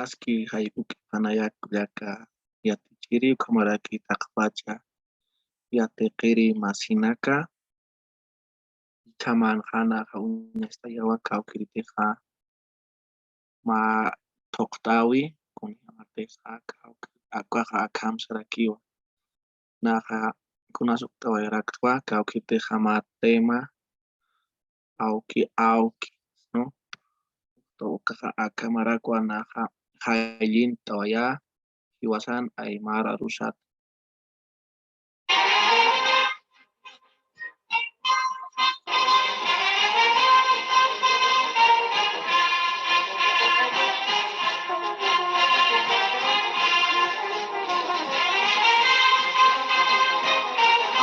Aski haykuki panayakullaka yatichiri kamaraki taqpacha yatiqiri masinaka chaman hanaq uñasta yawa kawkiritiqa ma toqtawi kunyamatija akaqa akhamsarakiwan naqa kunasukta wayraqa kawkitiqa matema awki ¿no? Tokaqa akamarakua naqa hayllinta waya hiwasan aymara rushata.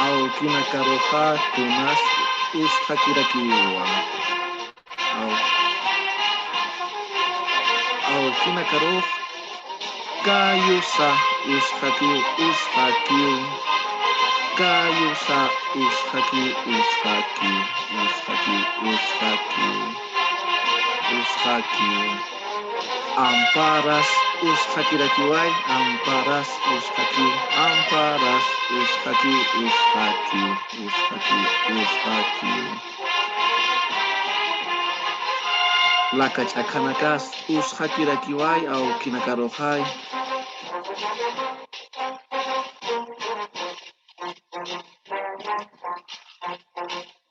Awkina karuqa kunas usqa kirakiwan. Awkina karuq kayusa usqa kiw kayusa usqa kiw amparas usqa kirakiway amparas usqa kiw lakachakanakas usqa kirakiway awkina karuqay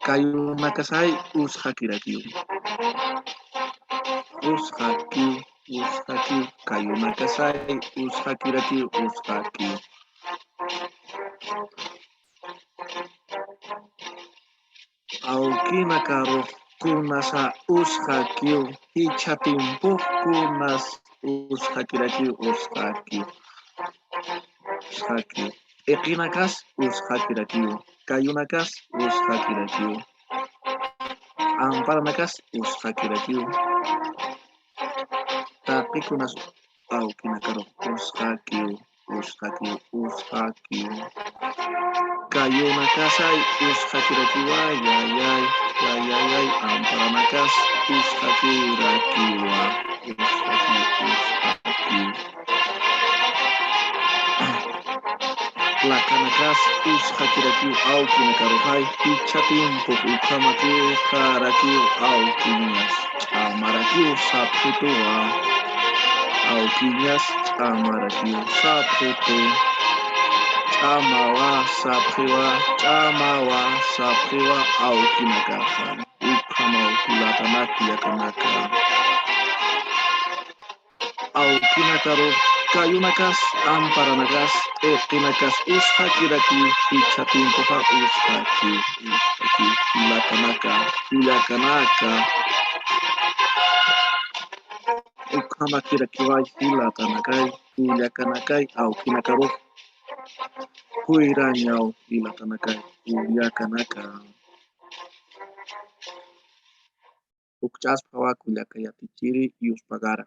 kayunakasay usqa kirakiw kayunakasay usqa kirakiw awkina karuq kunasa usqa kiw picha timpuq kunas usqa kirakiw iqinakas usqa kirakiw kayunakas usqa kirakiw amparanakas usqa kirakiw taqikunas awkina karuq usqa kiw kayunakasay usqa kirakiway yayay amparanakas usqa kirakiwa lakanakas usqa kirakiw awkina karuqay picha timpuq ukhamaki karakiw awkiñas ch'amarakiw saphituwa awkiñas ch'amarakiw saphitu ch'amawa saphiwa awkina karqa ukhamaw latanapi yakanaka awkina karuq kayunakas amparanakas iqinakas usqa kirakiw picha timpuqa usqa kiw llakanaka ukhama kirakiway llakanakay awkina karuq huyrañaw llakanaka ukch'asqa waku llaka yatichiri yuspagara